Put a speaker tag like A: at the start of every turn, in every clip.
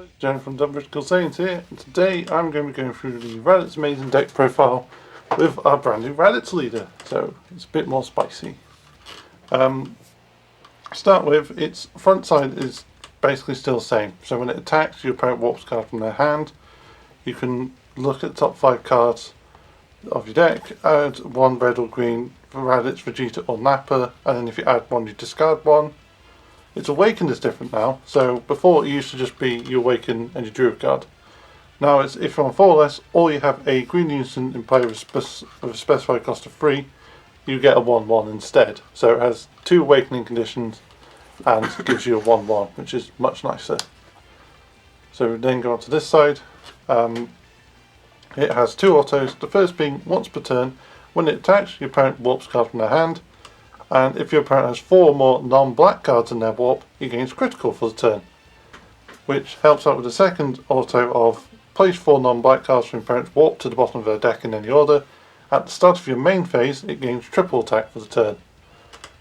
A: guys, Jen from Britical Saiyans here, and today I'm going to be going through the Raditz Maidens deck profile with our brand new Raditz leader, so it's a bit more spicy. Start with, its front side is basically still the same, so when it attacks, your opponent warps a card from their hand. You can look at the top 5 cards of your deck, add 1 red or green for Raditz, Vegeta or Nappa, and then if you add 1 you discard 1. Its awaken is different now, so before it used to just be you awaken and you drew a card. Now it's if you're on 4 or less, or you have a green unison in play with a specified cost of 3, you get a 1-1 instead. So it has 2 awakening conditions and gives you a 1-1, which is much nicer. So we then go on to this side. It has 2 autos, the first being once per turn, when it attacks, your opponent warps a card from their hand. And if your opponent has 4 or more non-black cards in their warp, he gains critical for the turn. Which helps out with the second auto of place 4 non-black cards from your opponent's warp to the bottom of their deck in any order. At the start of your main phase, it gains triple attack for the turn.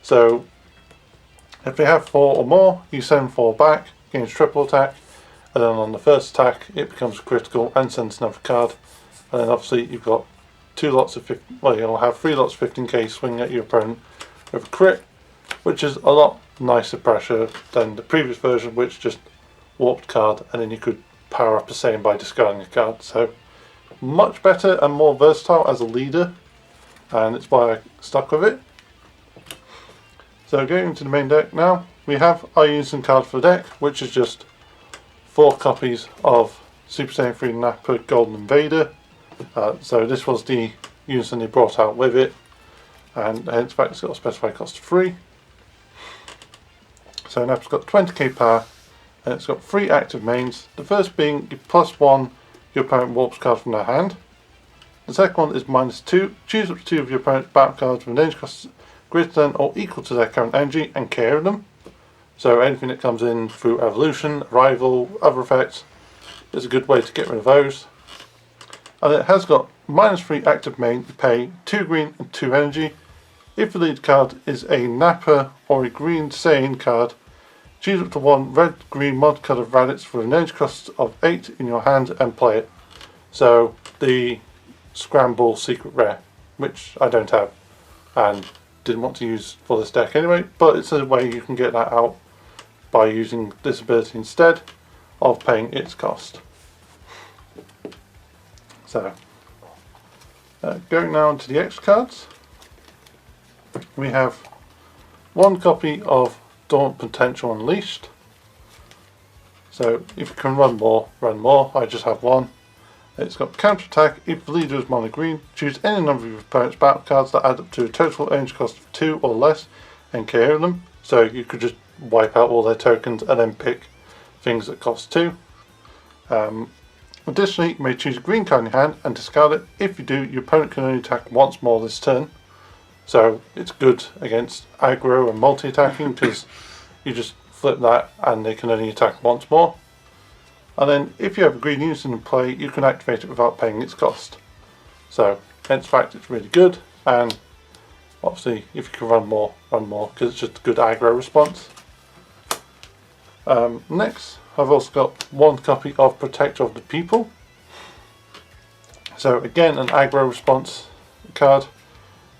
A: So, if they have 4 or more, you send 4 back, gains triple attack, and then on the first attack, it becomes critical and sends another card. And then obviously you've got 2 lots of 15, well, you'll have 3 lots of 15k swing at your opponent with a crit, which is a lot nicer pressure than the previous version, which just warped card and then you could power up a Saiyan by discarding a card. So much better and more versatile as a leader, and it's why I stuck with it. So going into the main deck now, we have our unison card for the deck, which is just 4 copies of Super Saiyan 3 Nappa Golden Invader. So this was the unison they brought out with it, and hence the fact it's got a specified cost of 3. So Nappa's got 20k power, and it's got 3 active mains. The first being you +1 your opponent warps card from their hand. The second one is -2. Choose up to 2 of your opponent's battle cards with an energy cost greater than or equal to their current energy and KO them. So anything that comes in through evolution, arrival, other effects is a good way to get rid of those. And it has got -3 active main, you pay 2 green and 2 energy. If the lead card is a Nappa or a green Saiyan card, choose up to 1 red-green mod card of Raditz with an energy cost of 8 in your hand and play it. So the Scramble secret rare, which I don't have and didn't want to use for this deck anyway, but it's a way you can get that out by using this ability instead of paying its cost. So going now into the extra cards, we have 1 copy of Dormant Potential Unleashed. So if you can run more, run more. I just have 1. It's got counter attack. If the leader is mono green, choose any number of your opponent's battle cards that add up to a total energy cost of 2 or less and KO them. So you could just wipe out all their tokens and then pick things that cost 2. Additionally, you may choose a green card in your hand and discard it. If you do, your opponent can only attack once more this turn. So it's good against aggro and multi-attacking because you just flip that and they can only attack once more. And then if you have a green unison in play, you can activate it without paying its cost. So hence the fact it's really good, and obviously if you can run more because it's just a good aggro response. Next, I've also got 1 copy of Protector of the People. So again, an aggro response card.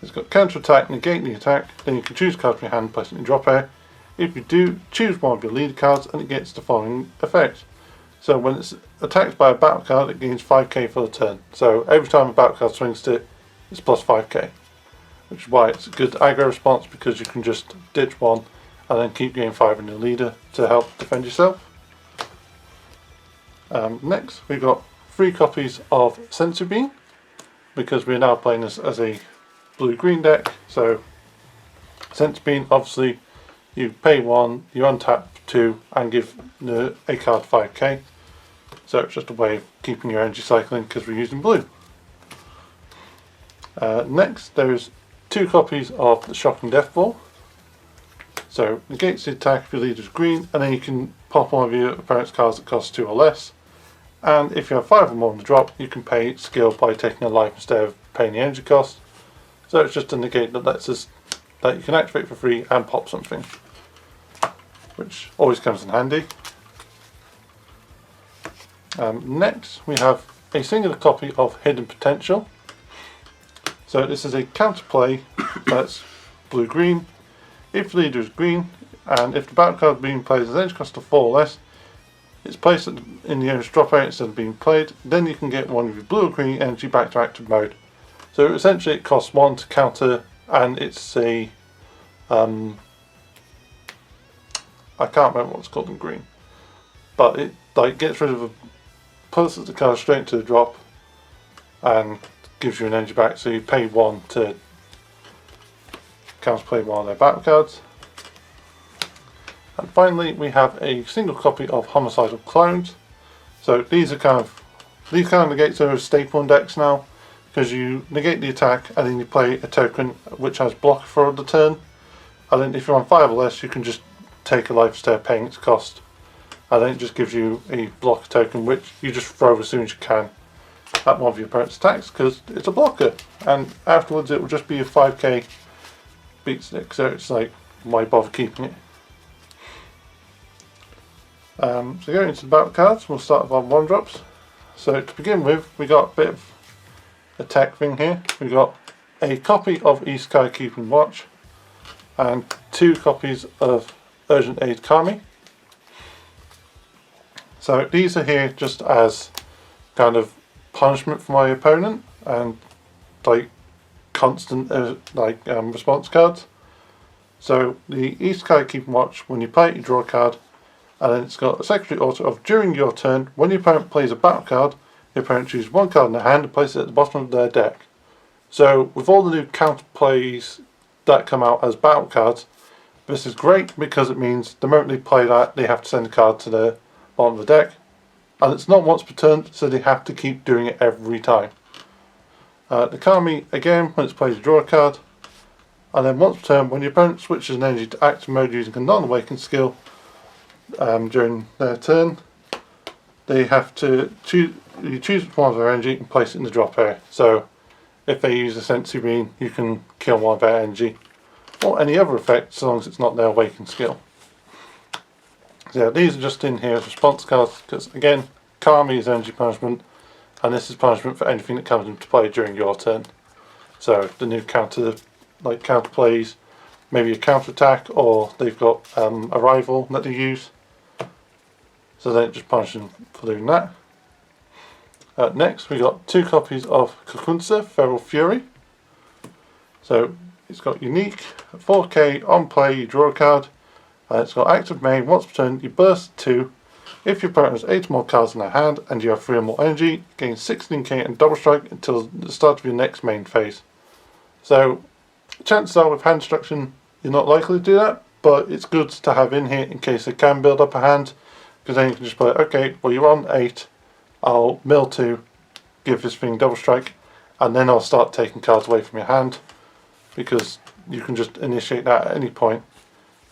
A: It's got counter attack, negate the attack, then you can choose a card from your hand, place it in your drop area. If you do, choose 1 of your leader cards and it gets the following effect. So when it's attacked by a battle card, it gains 5k for the turn. So every time a battle card swings to it, it's plus 5k. Which is why it's a good aggro response, because you can just ditch 1 and then keep getting 5 in your leader to help defend yourself. Next, we've got 3 copies of Sensu Bean, because we're now playing this as a blue-green deck. So Sensu Bean, obviously you pay 1, you untap 2 and give a card 5k. So it's just a way of keeping your energy cycling because we're using blue. Next, there's 2 copies of the Shocking Death Ball. So negates the attack if your leader is green, and then you can pop 1 of your opponent's cards that cost 2 or less. And if you have 5 or more on the drop, you can pay skill by taking a life instead of paying the energy cost. So it's just a negate that lets us, that you can activate for free and pop something, which always comes in handy. Next we have a singular copy of Hidden Potential. So this is a counterplay that's blue-green. If the leader is green, and if the battle card being played has energy cost of 4 or less, it's placed in the owner's drop area instead of being played, then you can get one of your blue or green energy back to active mode. So essentially it costs 1 to counter, and it's a I can't remember what it's called in green, but it gets rid of puts the card straight into the drop and gives you an energy back, so you pay 1 to counterplay one of their battle cards. And finally we have a single copy of Homicidal Clones. So these kind of negates are staple in decks now, because you negate the attack and then you play a token which has block for the turn, and then if you're on 5 or less you can just take a life instead of paying its cost, and then it just gives you a block token which you just throw as soon as you can at one of your opponent's attacks because it's a blocker, and afterwards it will just be a 5k beat stick, so it's like, why bother keeping it? So going into the battle cards, we'll start with our 1-drops. So to begin with, we got a bit of a tech thing here. We got a copy of Isekai Keeping Watch and 2 copies of Urgent Aid Kami. So these are here just as kind of punishment for my opponent and like constant response cards. So the Isekai Keeping Watch, when you play it you draw a card, and then it's got a secondary order of during your turn, when your opponent plays a battle card, your opponent chooses 1 card in their hand and places it at the bottom of their deck. So with all the new counterplays that come out as battle cards, this is great because it means the moment they play that they have to send a card to the bottom of the deck, and it's not once per turn, so they have to keep doing it every time. The Kami, again, when it's played you draw a card, and then once per turn when your opponent switches an energy to active mode using a non-awakened skill, during their turn, they have to choose one of their energy and place it in the drop area. So if they use a Sensu Bean, you can kill one of their energy, or any other effect, so long as it's not their awakened skill. So yeah, these are just in here as response cards, because again, Kami is energy punishment, and this is punishment for anything that comes into play during your turn. So the new counter plays, maybe a counter attack, or they've got a rival that they use. So then it just punishes them for doing that. Next we got 2 copies of Kakunsa, Feral Fury. So it's got unique, 4k, on play you draw a card, and it's got active main, once per turn you burst 2. If your opponent has 8 or more cards in their hand and you have 3 or more energy, gain 16k and double strike until the start of your next main phase. So chances are with hand destruction you're not likely to do that, but it's good to have in here in case they can build up a hand, because then you can just play, okay, well you're on 8, I'll mill 2, give this thing double strike, and then I'll start taking cards away from your hand, because you can just initiate that at any point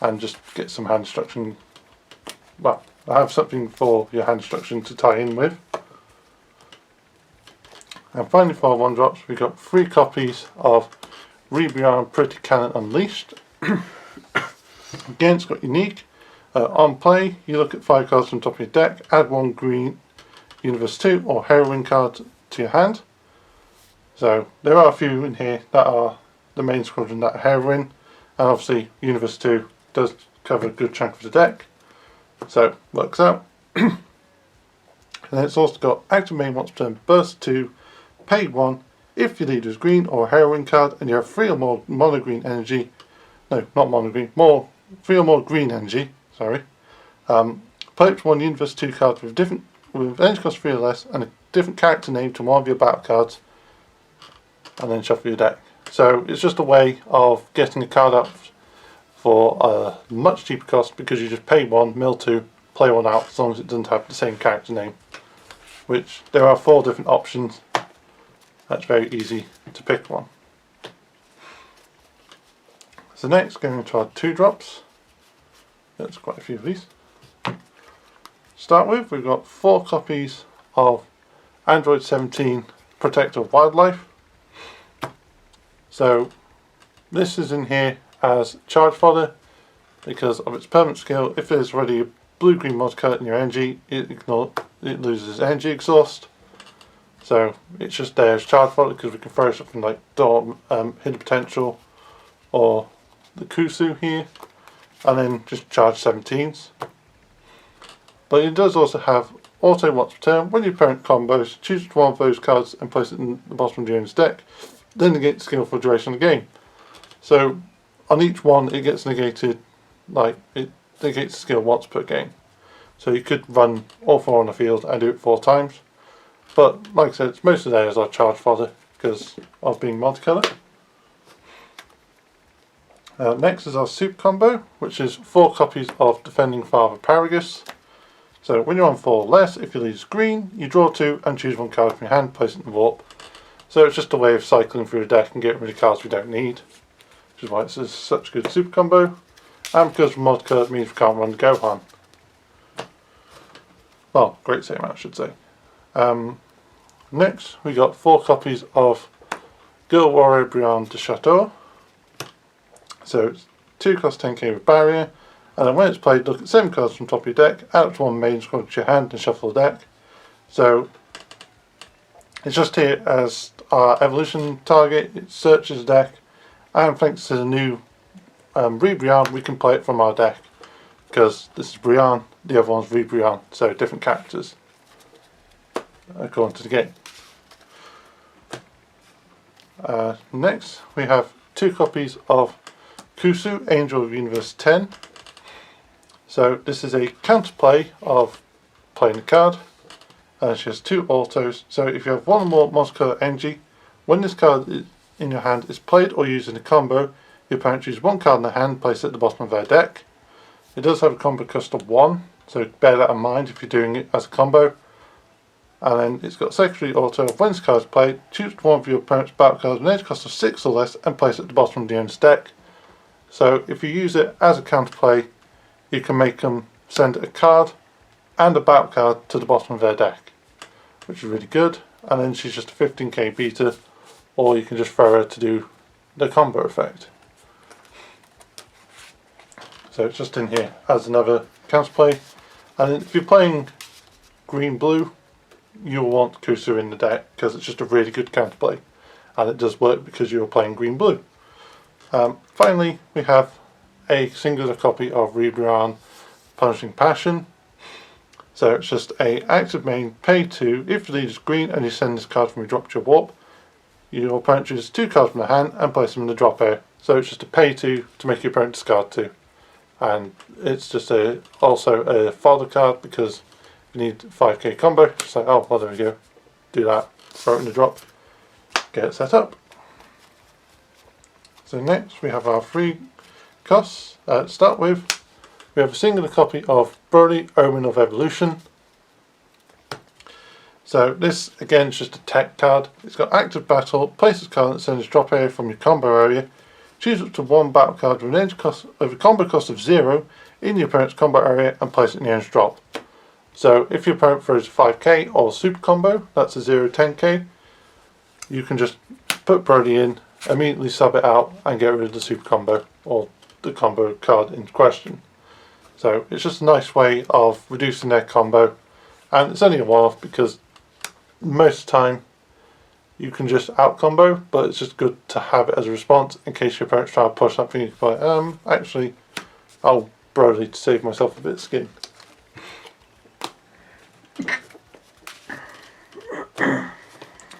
A: and just get some hand destruction. Well, I have something for your hand destruction to tie in with. And finally for our 1-drops, we've got 3 copies of Rebian Pretty Cannon Unleashed. Again, it's got unique. On play, you look at 5 cards from the top of your deck, add 1 green Universe 2 or Heroine card to your hand. So there are a few in here that are the main squadron that are Heroine, and obviously Universe 2 does cover a good chunk of the deck, so works out. And then it's also got active main once per turn, burst 2, pay 1, if your leader is green or a Heroine card and you have 3 or more mono green energy, no, not mono green, 3 or more green energy, sorry. Play up to 1 Universe 2 card with energy cost 3 or less and a different character name to one of your battle cards, and then shuffle your deck. So it's just a way of getting a card up for a much cheaper cost, because you just pay 1, mill 2, play 1 out, as long as it doesn't have the same character name. Which there are 4 different options. That's very easy to pick one. So next, going into our 2-drops. There's quite a few of these. To start with, we've got 4 copies of Android 17 Protector of Wildlife. So this is in here as charge fodder because of its permanent skill. If there's already a blue-green multicolor in your energy, it it loses energy exhaust. So it's just there as charge fodder because we can throw something like Hidden Potential or the Kusu here and then just charge 17s. But it does also have auto once per turn. When your opponent combos, choose one of those cards and place it in the bottom of your opponent's deck, then negate the skill for the duration of the game. So on each one it gets negated, like it negates the skill once per game. So you could run all 4 on the field and do it 4 times. But like I said, most of the areas are charge fodder because of being multicolour. Next is our super combo, which is 4 copies of Defending Father Paragus. So when you're on 4 or less, if your lead is green, you draw 2 and choose 1 card from your hand, place it in the warp. So it's just a way of cycling through the deck and getting rid of cards we don't need, which is why it's such a good super combo. And because we're multicolour, it means we can't run Gohan. Well, Great Saiyan, I should say. Next, we got 4 copies of Girl Warrior Brienne de Chateau. So it's 2 cost 10k with barrier, and then when it's played, look at 7 cards from top of your deck, add up to 1 main squad to your hand, and shuffle the deck. So it's just here as our evolution target. It searches the deck, and thanks to the new Brienne, we can play it from our deck because this is Brienne, the other one's Brienne, so different characters according to the game. Next, we have 2 copies of Kusu, Angel of Universe 10. So this is a counterplay of playing the card. She has 2 autos. So if you have 1 or more multicolour energy, when this card in your hand is played or used in a combo, your opponent chooses 1 card in their hand, place it at the bottom of their deck. It does have a combo cost of 1, so bear that in mind if you're doing it as a combo. And then it's got secondary auto of when this card is played, choose 1 of your opponent's battle cards with an energy cost of 6 or less and place it at the bottom of the owner's deck. So if you use it as a counterplay, you can make them send a card and a battle card to the bottom of their deck, which is really good. And then she's just a 15k beta, or you can just throw her to do the combo effect. So it's just in here as another counterplay. And if you're playing green-blue, you'll want Kusu in the deck because it's just a really good counterplay, and it does work because you're playing green-blue. Finally, we have a singular copy of Brienne Punishing Passion. So it's just a active main, pay 2. If the lead is green and you send this card from your drop to your warp, your opponent chooses 2 cards from their hand and place them in the drop area. So it's just a pay 2 to make your opponent discard 2. And it's just also a fodder card because you need 5k combo. Just like, oh, well, there we go. Do that, throw it in the drop, get it set up. So next we have our 3 costs. To start with, we have a singular copy of Broly, Omen of Evolution. So this again is just a tech card. It's got active battle, place this card and send its drop area from your combo area. Choose up to 1 battle card with an energy cost of a combo cost of 0 in your opponent's combo area and place it in the energy drop. So if your opponent throws a 5k or super combo, that's a 0-10k, you can just put Broly in, immediately sub it out and get rid of the super combo or the combo card in question. So it's just a nice way of reducing their combo, and it's only a one-off because most of the time you can just out combo, but it's just good to have it as a response in case your opponent's trying to push something. You can play, actually I'll Broly to save myself a bit of skin.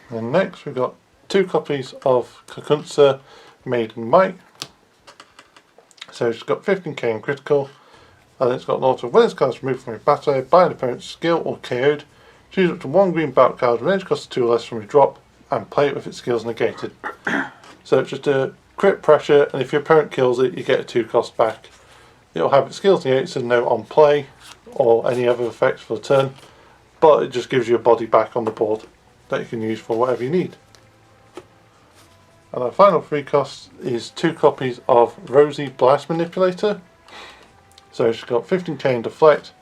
A: And next we've got 2 copies of Kakunsa Maiden Might. So it's got 15k in critical, and it's got an auto when this card is removed from your battle by an opponent's skill or KO'd. Choose up to 1 green battle card with an energy cost of 2 or less from your drop and play it with its skills negated. So it's just a crit pressure, and if your opponent kills it, you get a 2 cost back. It'll have its skills negated, so no on play or any other effects for the turn, but it just gives you a body back on the board that you can use for whatever you need. And our final 3 costs is 2 copies of Rosie Blast Manipulator. So she's got 15k in deflect,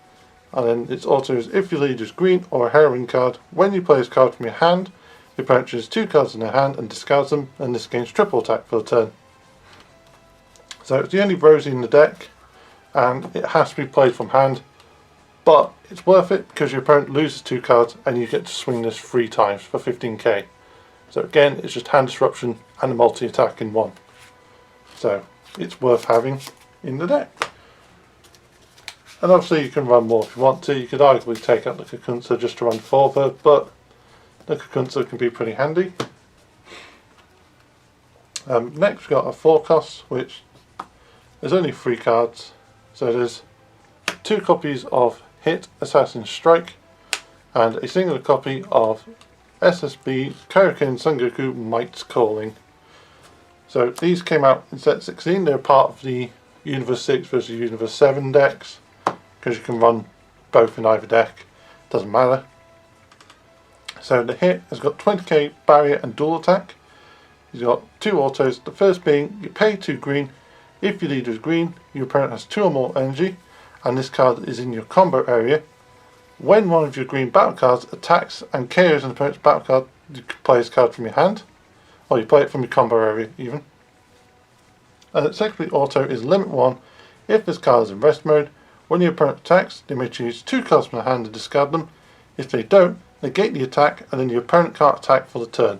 A: and then its auto is if your lead is green or a heroine card, when you play this card from your hand, your opponent chooses 2 cards in their hand and discards them, and this gains triple attack for the turn. So it's the only Rosie in the deck, and it has to be played from hand, but it's worth it because your opponent loses 2 cards and you get to swing this 3 times for 15k. So again, it's just hand disruption and a multi-attack in one. So it's worth having in the deck. And obviously you can run more if you want to. You could arguably take out the Kakunsa just to run forward, but the Kakunsa can be pretty handy. Next we've got a 4 cost, which is only 3 cards. So there's 2 copies of Hit Assassin Strike and a single copy of SSB Kaioken Son Goku Might's Calling. So these came out in set 16. They're part of the Universe 6 versus Universe 7 decks, because you can run both in either deck, doesn't matter. So the Hit has got 20k barrier and dual attack. He's got 2 autos, the first being you pay 2 green, if your leader is green, your opponent has 2 or more energy, and this card is in your combo area. When one of your green battle cards attacks and KOs an opponent's battle card, you can play this card from your hand, or you play it from your combo area even. And its secondary auto is limit 1, if this card is in rest mode. When your opponent attacks, they may choose 2 cards from their hand and discard them. If they don't, negate the attack and then your opponent can't attack for the turn.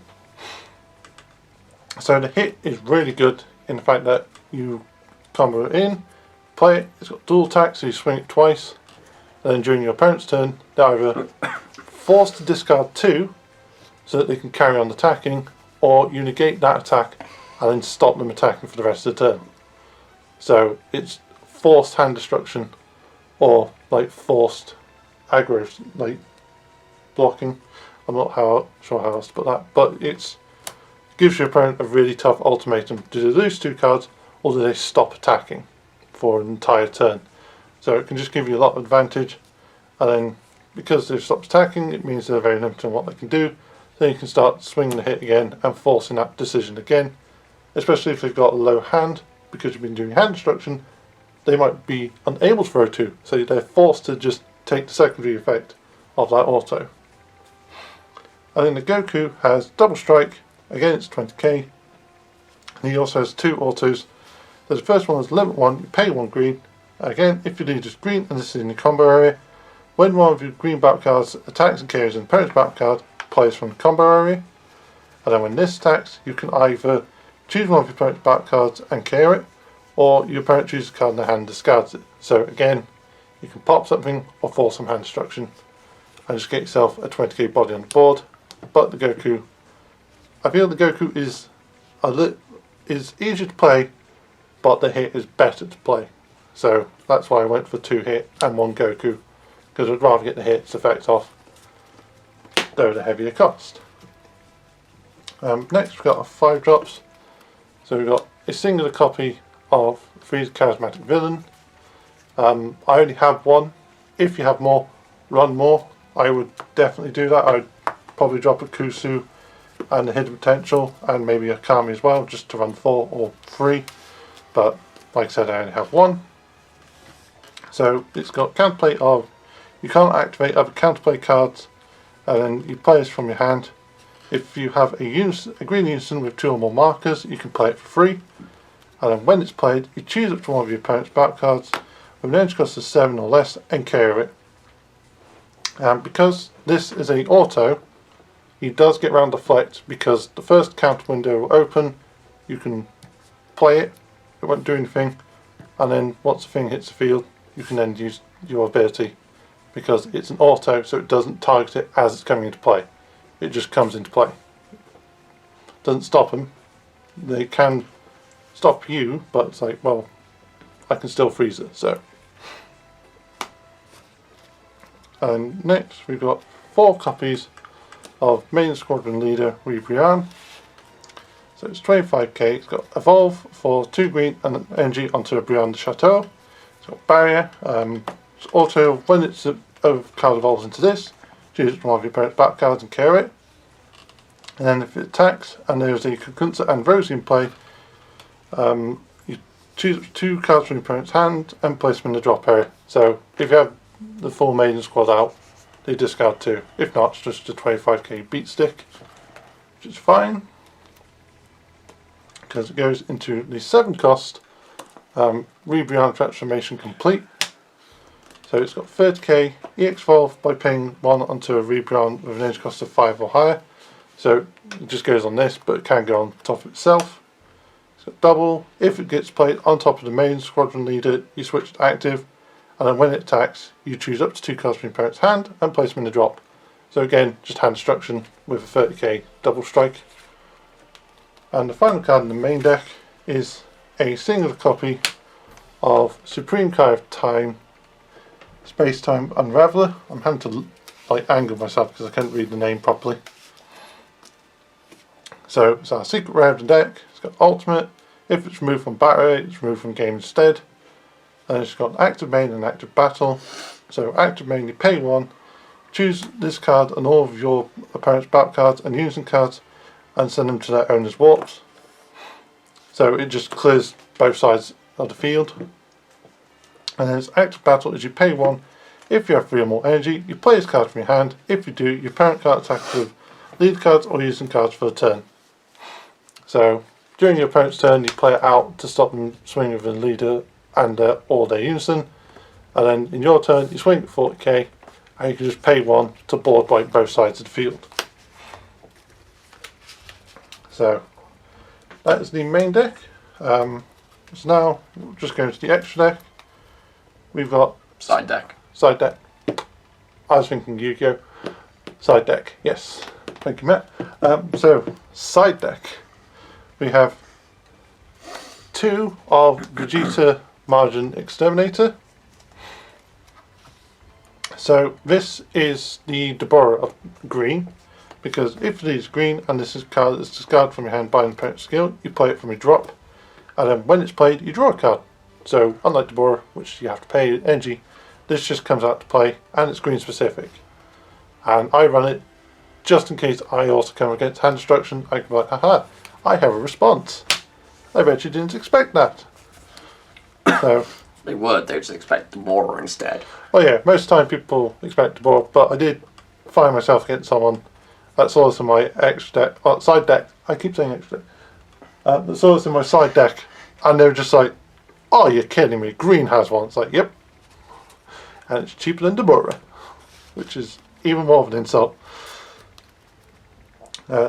A: So the Hit is really good in the fact that you combo it in, play it, it's got dual attack so you swing it twice, and then during your opponent's turn they're either forced to discard 2 so that they can carry on attacking, or you negate that attack and then stop them attacking for the rest of the turn. So it's forced hand destruction, or like forced aggro, like blocking. I'm not sure how else to put that, but it gives your opponent a really tough ultimatum. Do they lose 2 cards, or do they stop attacking for an entire turn? So it can just give you a lot of advantage, and then because they've stopped attacking, it means they're very limited on what they can do. Then you can start swinging the Hit again and forcing that decision again, especially if they've got a low hand. Because you've been doing hand destruction, they might be unable to throw 2, so they're forced to just take the secondary effect of that auto. And then the Goku has double strike, again it's 20k, and he also has 2 autos. So the first one is limit 1, you pay 1 green, again if your leader is green and this is in the combo area, when one of your green battle cards attacks and carries an opponent's battle card, plays from the combo area, and then when this attacks you can either choose one of your opponent's battle cards and KO it, or your opponent chooses a card in their hand and discards it. So again, you can pop something or force some hand destruction and just get yourself a 20k body on the board. But the Goku, I feel the Goku is easier to play, but the Hit is better to play. So that's why I went for 2 Hit and 1 Goku, because I'd rather get the Hit's effect off, though the heavier cost. Next we've got a 5 drops. So we've got a singular copy of Frieza's Charismatic Villain. I only have 1. If you have more, run more. I would definitely do that. I'd probably drop a Kusu and a Hidden Potential and maybe a Kami as well, just to run 4 or 3. But like I said, I only have 1. So it's got counterplay of, you can't activate other counterplay cards, and then you play this from your hand. If you have a green unison with 2 or more markers, you can play it for free. And then when it's played, you choose up to one of your opponent's battle cards with an energy cost of 7 or less and KO it. And because this is an auto, he does get round deflect, because the first counter window will open, you can play it, it won't do anything, and then once the thing hits the field, you can then use your ability, because it's an auto, so it doesn't target it as it's coming into play. It just comes into play. Doesn't stop them. They can stop you, but it's like, well, I can still freeze it. So, and next we've got 4 copies of Main Squadron Leader Ribrianne. So it's 25k. It's got Evolve for 2 green and energy onto a Brienne de Chateau. It's got Barrier. It's auto when it's a card evolves into this. Choose one of your opponent's battle cards and KO it. And then if it attacks and there's a Kakunsa and Rosie in play, you choose 2 cards from your opponent's hand and place them in the drop area. So if you have the full Maiden squad out, they discard 2. If not, it's just a 25k beat stick, which is fine, because it goes into the 7 cost Rebrianne transformation complete. So it's got 30k, EX12 by paying 1 onto a rebrand with an energy cost of 5 or higher. So it just goes on this, but it can go on top of itself. It's got double. If it gets played on top of the main squadron leader, you switch to active, and then when it attacks, you choose up to 2 cards from your opponent's hand and place them in the drop. So again, just hand destruction with a 30k double strike. And the final card in the main deck is a single copy of Supreme Kai of Time, Space Time Unraveler. I'm having to angle myself because I can't read the name properly. So it's our secret rare of the deck. It's got ultimate. If it's removed from battle, it's removed from game instead. And it's got active main and active battle. So active main, you pay 1, choose this card and all of your opponent's battle cards and using cards, and send them to their owner's warps. So it just clears both sides of the field. And then its active battle is you pay 1. If you have 3 or more energy, you play this card from your hand. If you do, your parent card attacks with lead cards or using cards for the turn. So during your opponent's turn, you play it out to stop them swinging with the leader and all their unison. And then in your turn, you swing at 40k, and you can just pay 1 to board wipe both sides of the field. So that is the main deck. So now we'll just go into the extra deck. We've got
B: side deck.
A: Side deck. I was thinking Yu-Gi-Oh! Side deck, yes. Thank you, Matt. So side deck. We have 2 of Vegeta Margin Exterminator. So this is the Deborah of green, because if it is green and this is a card that's discarded from your hand by an opponent's skill, you play it from your drop, and then when it's played, you draw a card. So unlike Deborah, which you have to pay energy, this just comes out to play, and it's green specific. And I run it just in case I also come against hand destruction. I can be like, haha, I have a response. I bet you didn't expect that. So
B: they would just expect Deborah instead.
A: Oh yeah, most of the time people expect Deborah, but I did find myself against someone that saw this in my extra deck, side deck. I keep saying extra deck. That saw this in my side deck, and they were just like, "Oh, you're kidding me! Green has one." It's like, "Yep," and it's cheaper than Deborah, which is even more of an insult.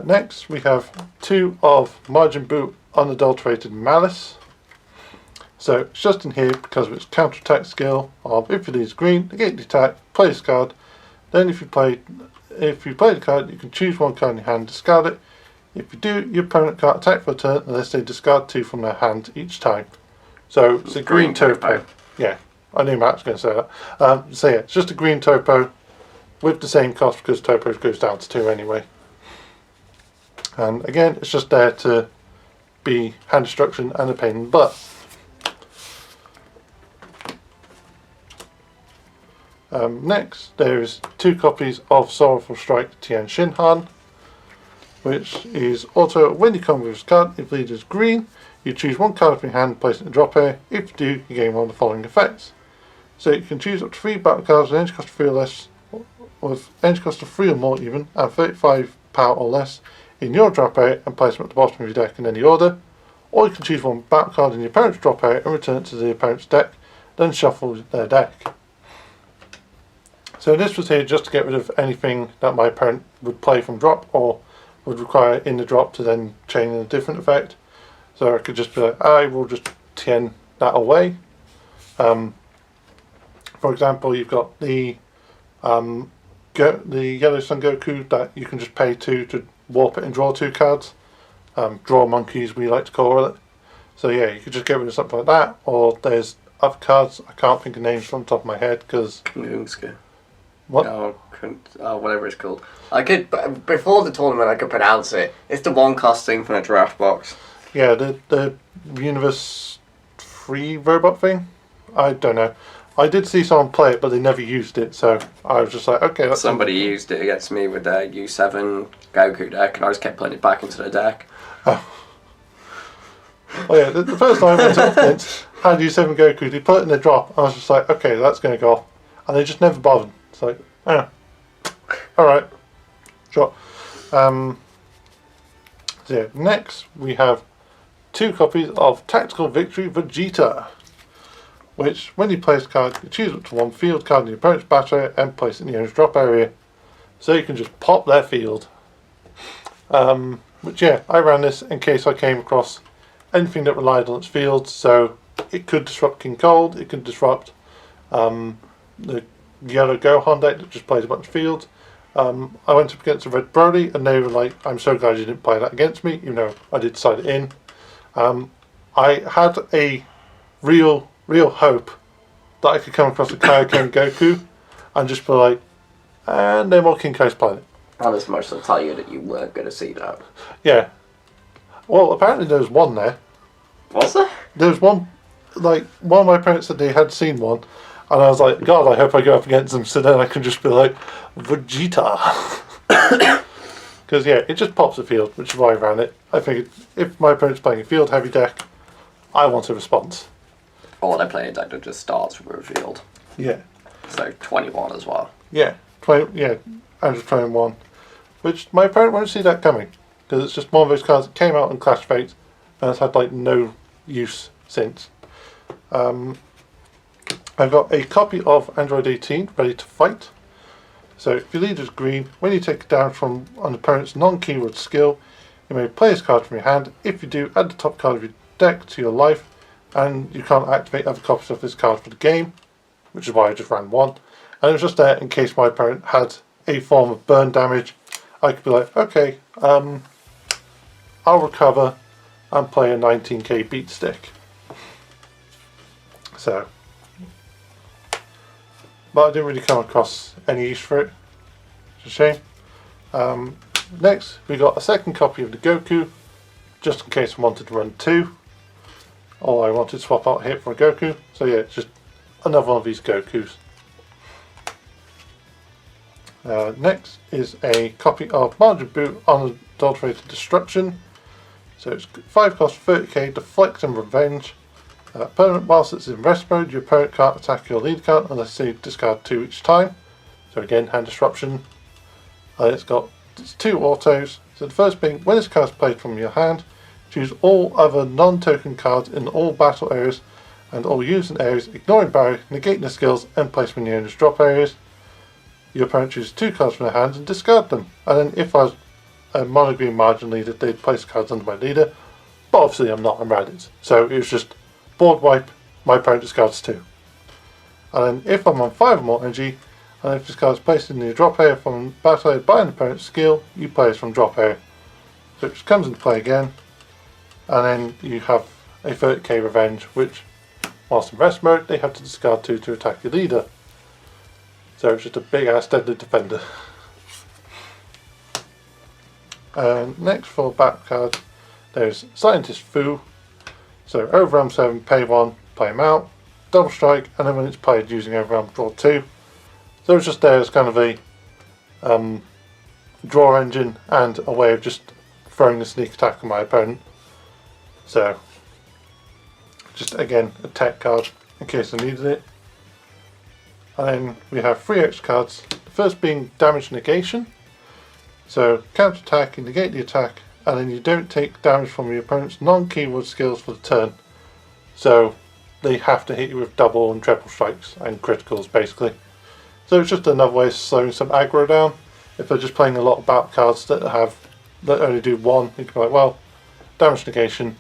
A: Next, we have 2 of Majin Buu Unadulterated Malice. So it's just in here because of its counter-attack skill of if it is green, negate the attack, play this card. Then if you play the card, you can choose 1 card in your hand, discard it. If you do, your opponent can't attack for a turn unless they discard 2 from their hand each time. So it's a green topo. Yeah, I knew Matt was going to say that. So yeah, it's just a green topo with the same cost because topo goes down to 2 anyway. And again, it's just there to be hand destruction and a pain in the butt. Next, there is 2 copies of Sorrowful Strike Tian Shinhan, which is auto when you come with this card. If leader is green, you choose 1 card from your hand, place it in the drop area. If you do, you gain 1 of the following effects. So you can choose up to 3 battle cards with energy cost of 3 or less, with energy cost of 3 or more even, and 35 power or less in your drop area and place them at the bottom of your deck in any order. Or you can choose 1 battle card in your opponent's drop area and return it to the opponent's deck, then shuffle their deck. So this was here just to get rid of anything that my opponent would play from drop or would require in the drop to then chain in a different effect. So I could just be like, I will just tien that away. For example, you've got the Yellow Sun Goku that you can just pay 2 to warp it and draw 2 cards. Draw monkeys, we like to call it. So yeah, you could just get rid of something like that. Or there's other cards, I can't think of names from the top of my head because... What?
B: Whatever it's called. I could, before the tournament I could pronounce it. It's the 1 cost thing from a draft box.
A: Yeah, the Universe 3 robot thing? I don't know. I did see someone play it, but they never used it, so I was just like, okay, that's...
B: Somebody used it against me with their U7 Goku deck, and I just kept playing it back into their deck.
A: Oh. Well, yeah, the first time I went up against had U7 Goku, they put it in the drop, and I was just like, okay, that's going to go off. And they just never bothered. It's like, alright, sure. So yeah, next we have 2 copies of Tactical Victory Vegeta, which, when you place a card, you choose up to one field card in your opponent's battle area and place it in your own drop area. So you can just pop their field. Which, yeah, I ran this in case I came across anything that relied on its field. So it could disrupt King Cold, it could disrupt the yellow Gohan deck that just plays a bunch of fields. I went up against a Red Brody and they were like, I'm so glad you didn't play that against me, even though I did side it in. I had a real hope that I could come across a Kaioken Goku and just be like, no more King Kai's playing it.
B: That is much to tell you that you weren't going to see that.
A: Yeah. Well, apparently there was one there.
B: Was there?
A: There was one, like, one of my parents said they had seen one, and I was like, God, I hope I go up against them so then I can just be like, Vegeta. Because, yeah, it just pops the field, which is why I ran it. I figured if my opponent's playing a field-heavy deck, I want a response.
B: Or they play a deck that just starts with a field.
A: Yeah.
B: So 21 as well.
A: Yeah. 20, yeah, I'm just trying one. Which my opponent won't see that coming. Because it's just one of those cards that came out in Clash Fates and has had like no use since. I've got a copy of Android 18 ready to fight. So if your leader's green, when you take it down from an opponent's non-keyword skill, you may play this card from your hand. If you do, add the top card of your deck to your life, and you can't activate other copies of this card for the game, which is why I just ran one. And it was just there in case my opponent had a form of burn damage. I could be like, okay, I'll recover and play a 19k beat stick. So, but I didn't really come across any use for it. It's a shame. Next, we got a second copy of the Goku, just in case I wanted to run two, or I wanted to swap out a hit for a Goku. So yeah, it's just another one of these Gokus. Next is a copy of Majin Buu Unadulterated Destruction. So it's 5 cost 30k, Deflect and Revenge. Permanent whilst it's in rest mode, your opponent can't attack your lead card unless they discard 2 each time. So again, hand disruption. It's 2 autos. So the first being, when this card is played from your hand, choose all other non-token cards in all battle areas and all using areas, ignoring barrier, negating the skills, and place them in your owner's drop areas. Your opponent chooses 2 cards from their hands and discard them. And then if I was a monogreen margin leader, they'd place cards under my leader. But obviously I'm not, I'm Raditz. So it was just board wipe, my opponent discards 2. And then if I'm on 5 or more energy, and if this card is placed in the drop area from battle area by an opponent's skill, you play it from drop area. So it just comes into play again. And then you have a 30k revenge, which, whilst in rest mode, they have to discard 2 to attack your leader. So it's just a big ass deadly defender. Next for back card, there's Scientist Fu. So Overwhelm 7, pay 1, play him out, double strike, and then when it's played using Overwhelm, draw 2. So it's just there as kind of a draw engine and a way of just throwing the sneak attack on my opponent. So just again a tech card in case I needed it. And then we have 3 extra cards. The first being damage negation. So counter attack, you negate the attack, and then you don't take damage from your opponent's non-keyword skills for the turn. So they have to hit you with double and triple strikes and criticals basically. So it's just another way of slowing some aggro down. If they're just playing a lot of battle cards that only do 1, you can be like, well, damage negation,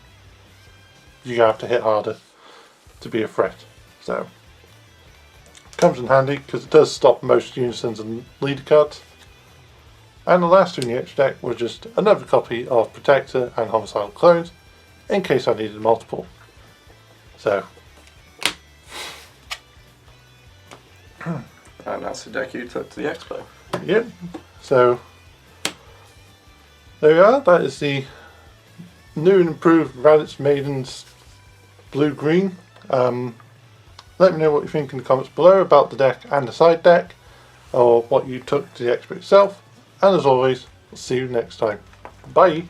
A: you have to hit harder to be a threat. So comes in handy because it does stop most unisons and leader cards. And the last 2 in the extra deck were just another copy of Protector and Homicidal Clones in case I needed multiple. So
B: and that's the deck you took to the expo.
A: Yep. So there we are. That is the new and improved Raditz Maidens blue-green. Let me know what you think in the comments below about the deck and the side deck, or what you took to the expo itself. And as always, I'll see you next time. Bye!